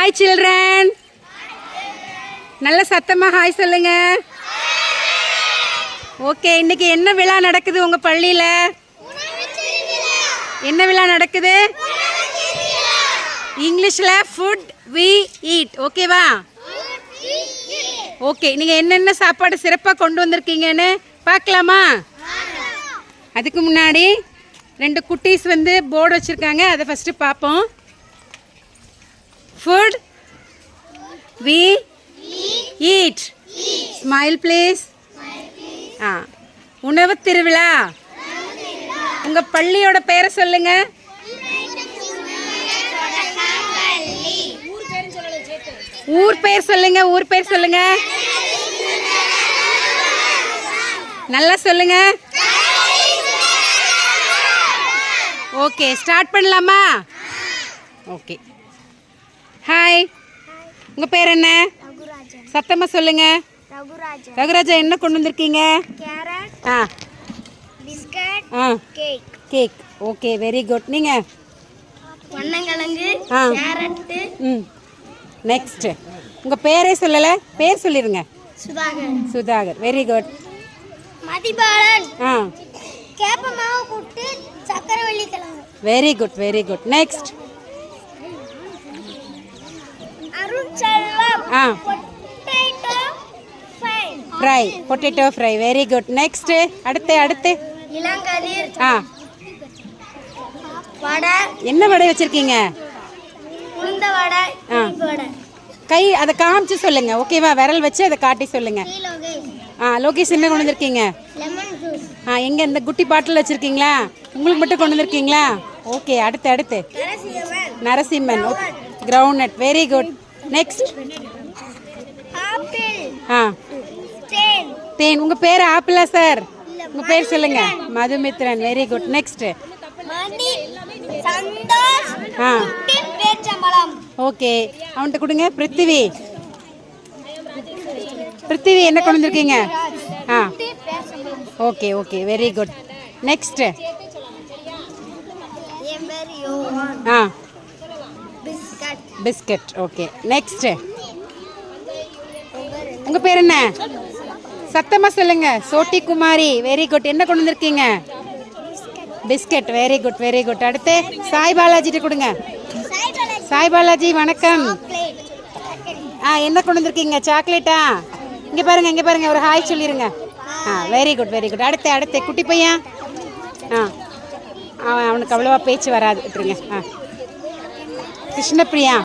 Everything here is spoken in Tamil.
Hi children. நல்ல சத்தமாக ஹாய் சொல்லுங்க. ஓகே, இன்னைக்கு என்ன விழா நடக்குது உங்க பள்ளியில? என்ன விழா நடக்குது? இங்கிலீஷ்ல ஃபுட் வி ஈட். ஓகேவா? ஓகே, நீங்க என்னென்ன சாப்பாடு சிறப்பாக கொண்டு வந்திருக்கீங்கன்னு பார்க்கலாமா? அதுக்கு முன்னாடி 2 குட்டீஸ் வந்து போர்டு வச்சிருக்காங்க, அதை ஃபர்ஸ்ட் பார்ப்போம். Food we eat. Smile please. உணவு திருவிழா. உங்க பள்ளியோட பேரை சொல்லுங்க. ஊர் பேர் சொல்லுங்க. ஊர் பேர் சொல்லுங்க. நல்லா சொல்லுங்க. ஓகே, ஸ்டார்ட் பண்ணலாமா? ஓகே. ஹாய், உங்க பேர் என்ன? சத்தமா சொல்லுங்க. ரகுராஜா, என்ன கொண்டு வந்திருக்கீங்க? கேக். Okay, very good. நீங்க? நெக்ஸ்ட், உங்க பேரே சொல்லல, பேர் சொல்லிருங்க. Sudhakar. Very good. Very good, very good. Next. Fry, potato fry. Very good. Next. அடுத்து. என்ன வடை வச்சிருக்கீங்க? கை அதை காமிச்சு சொல்லுங்க. ஓகேவா? விரல் வச்சு அதை காட்டி சொல்லுங்க. லோகேஷ், என்ன கொண்டு வந்திருக்கீங்க? எங்க இந்த குட்டி பாட்டில் வச்சிருக்கீங்களா? உங்களுக்கு மட்டும் கொண்டு வந்திருக்கீங்களா? ஓகே. அடுத்து Narasimhan. Ground nut. Very good. Next. தேன். உங்க பேர் ஆப்பிளா சார்? உங்க பேர் சொல்லுங்க. Madhumithran. Very good. Next. Okay, அவன்கிட்ட கொடுங்க. பிருத்திவி, என்ன கொண்டு வந்திருக்கீங்க? Okay, very good. Next. Biscuit. Okay. Next. உங்க பேர் என்ன? சத்தமா சொல்லுங்க. சோட்டி குமாரி. Very good. என்ன கொண்டு வந்திருக்கீங்க? பிஸ்கட். Very good. அடுத்து சாய் பாலாஜிட்ட கொடுங்க. சாய் பாலாஜி, வணக்கம். என்ன கொண்டு வந்திருக்கீங்க? சாக்லேட்டா? இங்க பாருங்க, ஒரு ஹாய் சொல்லிருங்க. Very good. அடுத்து குட்டி பையன். அவனுக்கு அவ்வளவா பேச்சு வராது. விட்டுருங்க. கிருஷ்ணபிரியா.